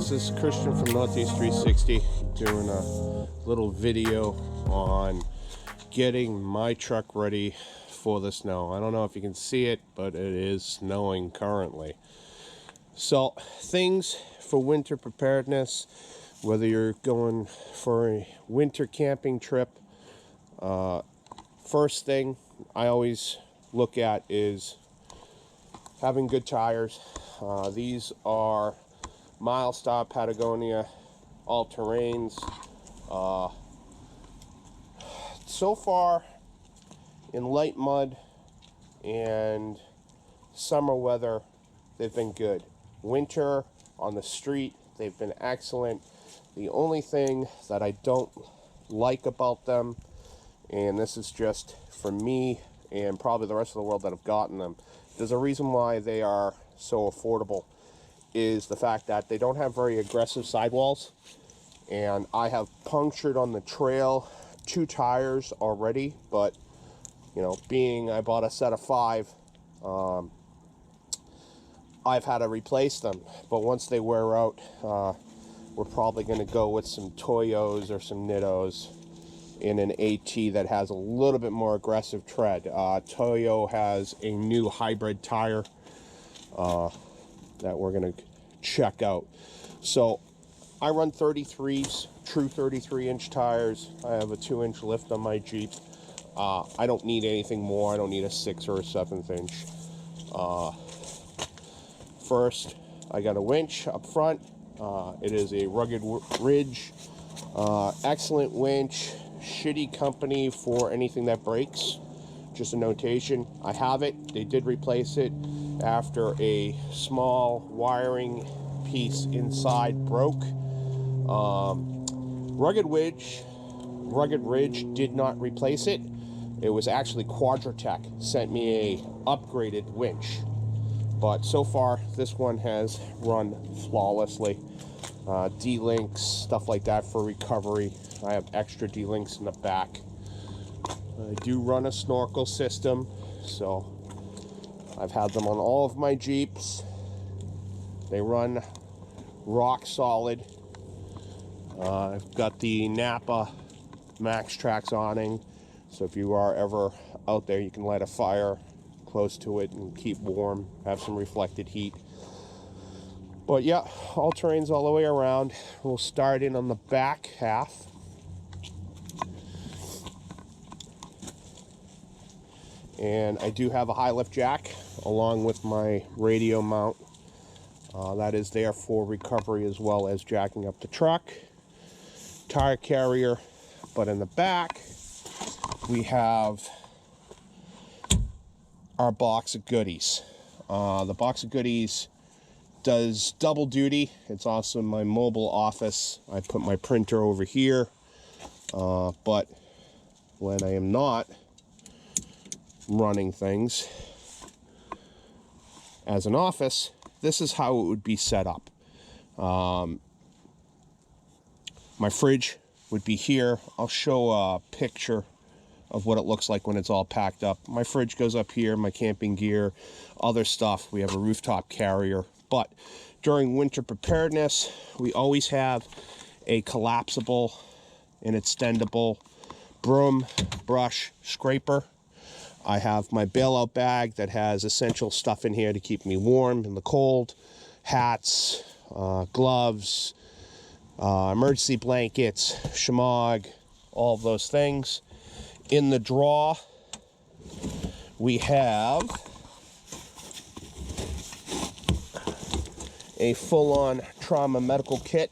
This is Christian from Northeast 360 doing a little video on getting my truck ready for the snow. I don't know if you can see it, but it is snowing currently. So things for winter preparedness, whether you're going for a winter camping trip, first thing I always look at is having good tires. These are milestar+patagonia all-terrains. So far in light mud and summer weather, they've been good. Winter on the street, they've been excellent. The only thing that I don't like about them, and this is just for me and probably the rest of the world that have gotten them, there's a reason why they are so affordable, is the fact that they don't have very aggressive sidewalls. And I have punctured on the trail 2 tires already, but you know, being I bought a set of 5, I've had to replace them. But once they wear out, we're probably going to go with some Toyos or some Nittos in an AT that has a little bit more aggressive tread. Toyo has a new hybrid tire that we're going to check out. So I run 33s, true 33-inch tires. I have a 2-inch lift on my Jeep. I don't need anything more. I don't need a 6 or a 7th inch. First, I got a winch up front. It is a Rugged Ridge. Excellent winch. Shitty company for anything that breaks. Just a notation. I have it. They did replace it after a small wiring piece inside broke. Rugged Ridge did not replace it. It was actually Quadratech sent me a upgraded winch. But so far, this one has run flawlessly. D-links, stuff like that for recovery. I have extra D-links in the back. I do run a snorkel system, so I've had them on all of my Jeeps. They run rock solid. I've got the Napa Max Trac awning, so if you are ever out there, you can light a fire close to it and keep warm, have some reflected heat. But yeah, all terrains all the way around. We'll start in on the back half. And I do have a high lift jack along with my radio mount. That is there for recovery as well as jacking up the truck. Tire carrier. But in the back, we have our box of goodies. The box of goodies does double duty. It's also my mobile office. I put my printer over here. But when I am not running things as an office, this is how it would be set up. My fridge would be here. I'll show a picture of what it looks like when it's all packed up. My fridge goes up here, my camping gear, other stuff. We have a rooftop carrier. But during winter preparedness, we always have a collapsible and extendable broom, brush, scraper. I have my bailout bag that has essential stuff in here to keep me warm in the cold. Hats, gloves, emergency blankets, shemagh, all of those things. In the drawer, we have a full-on trauma medical kit.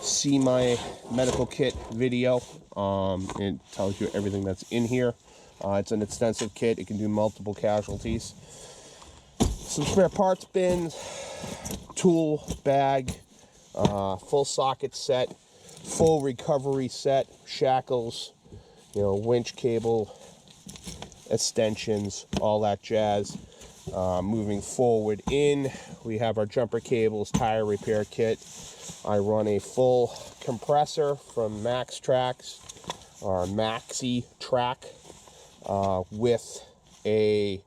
See my medical kit video. It tells you everything that's in here. It's an extensive kit. It can do multiple casualties. Some spare parts bins, tool bag, full socket set, full recovery set, shackles, you know, winch cable, extensions, all that jazz. Moving forward in, we have our jumper cables, tire repair kit. I run a full compressor from Trac, or Maxi Trac, with a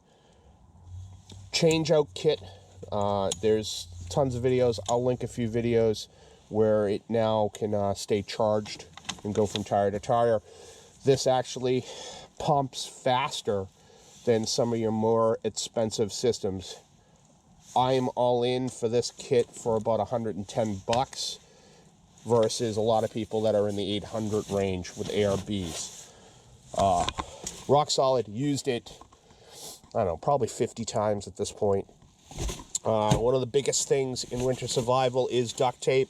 changeout kit There's tons of videos. I'll link a few videos where it now can stay charged and go from tire to tire. This actually pumps faster than some of your more expensive systems. I'm all in for this kit for about 110 bucks versus a lot of people that are in the 800 range with ARBs. Rock solid. Used it, I don't know, probably 50 times at this point. One of the biggest things in winter survival is duct tape.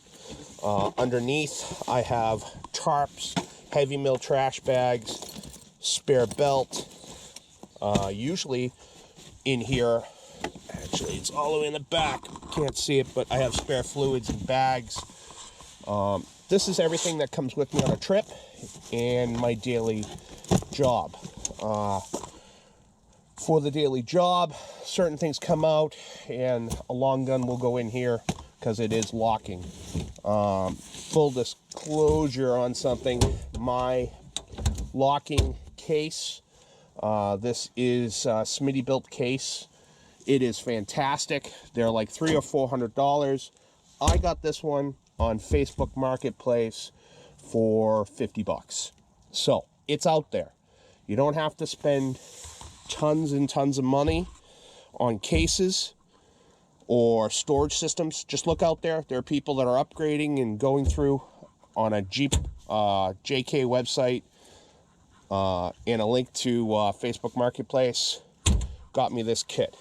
Underneath I have tarps, heavy mill trash bags, spare belt. Usually in here, actually it's all the way in the back, can't see it, but I have spare fluids and bags. This is everything that comes with me on a trip and my daily job. For the daily job, certain things come out and a long gun will go in here because it is locking. Full disclosure on something, my locking case, this is a Smitty built case. It is fantastic. They're like $300 or $400. I got this one on Facebook Marketplace for 50 bucks. So it's out there. You don't have to spend tons and tons of money on cases or storage systems. Just look out there. There are people that are upgrading and going through on a Jeep JK website, and a link to Facebook Marketplace. Got me this kit.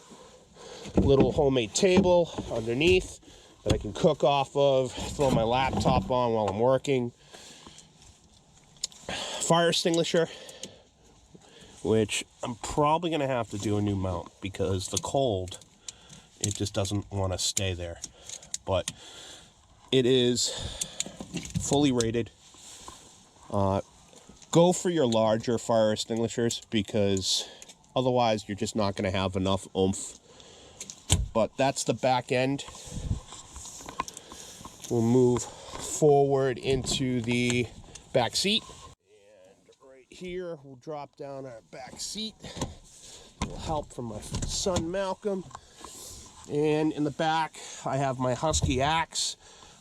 Little homemade table underneath that I can cook off of, throw my laptop on while I'm working. Fire extinguisher, which I'm probably going to have to do a new mount because the cold, it just doesn't want to stay there. But it is fully rated. Go for your larger fire extinguishers because otherwise you're just not going to have enough oomph. But that's the back end. We'll move forward into the back seat. And right here, we'll drop down our back seat. A little help from my son, Malcolm. And in the back, I have my Husky axe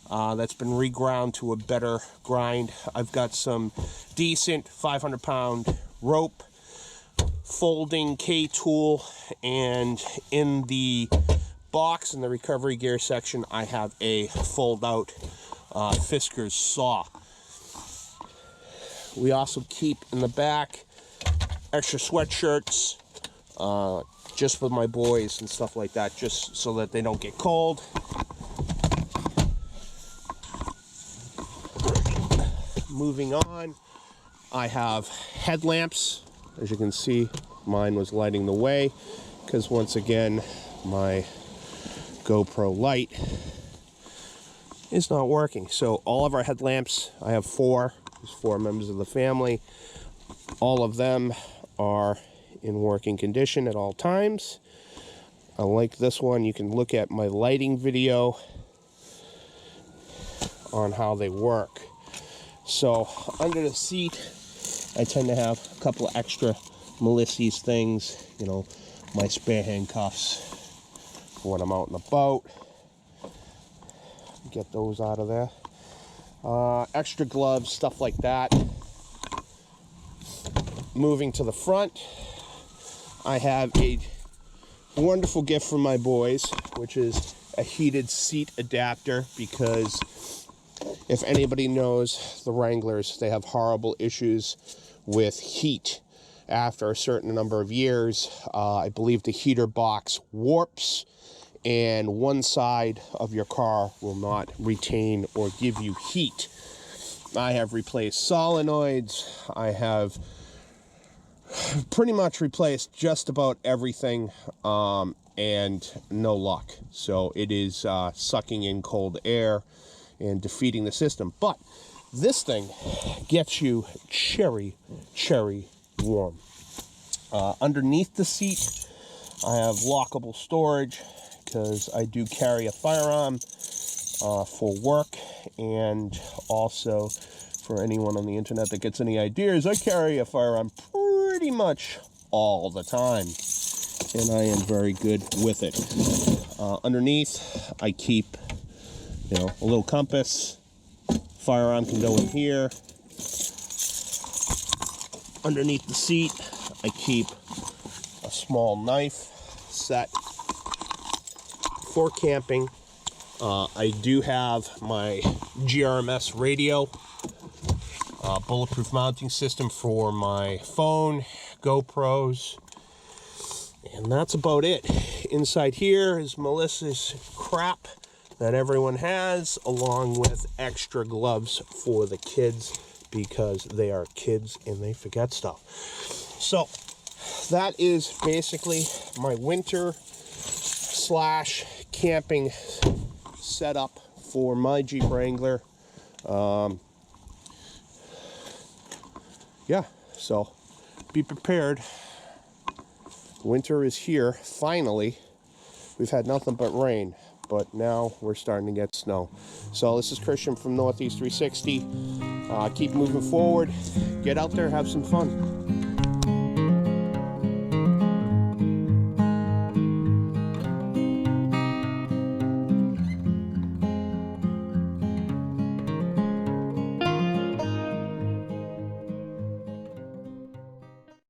that's been reground to a better grind. I've got some decent 500-pound rope, folding K-tool, and in the box in the recovery gear section, I have a fold-out Fisker's saw. We also keep in the back extra sweatshirts, just for my boys and stuff like that, just so that they don't get cold. Moving on, I have headlamps. As you can see, mine was lighting the way because once again, my GoPro light is not working. So all of our headlamps, I have four. There's 4 members of the family. All of them are in working condition at all times. I like this one. You can look at my lighting video on how they work. So under the seat, I tend to have a couple of extra Melisses things, you know, my spare handcuffs for when I'm out and about. Get those out of there. Extra gloves, stuff like that. Moving to the front, I have a wonderful gift from my boys, which is a heated seat adapter, because if anybody knows the Wranglers, they have horrible issues with heat. After a certain number of years, I believe the heater box warps and one side of your car will not retain or give you heat. I have replaced solenoids. I have pretty much replaced just about everything, and no luck. So it is sucking in cold air and defeating the system. But this thing gets you cherry warm. Underneath the seat, I have lockable storage because I do carry a firearm for work, and also for anyone on the internet that gets any ideas, I carry a firearm pretty much all the time, and I am very good with it. Underneath, I keep, you know, a little compass. Firearm can go in here. Underneath the seat, I keep a small knife set for camping. I do have my GRMS radio, bulletproof mounting system for my phone, GoPros, and that's about it. Inside here is Melissa's crap that everyone has, along with extra gloves for the kids, because they are kids and they forget stuff. So that is basically my winter slash camping setup for my Jeep Wrangler. Yeah, so be prepared. Winter is here, finally. We've had nothing but rain, but now we're starting to get snow. So this is Christian from Northeast 360. Keep moving forward. Get out there, have some fun.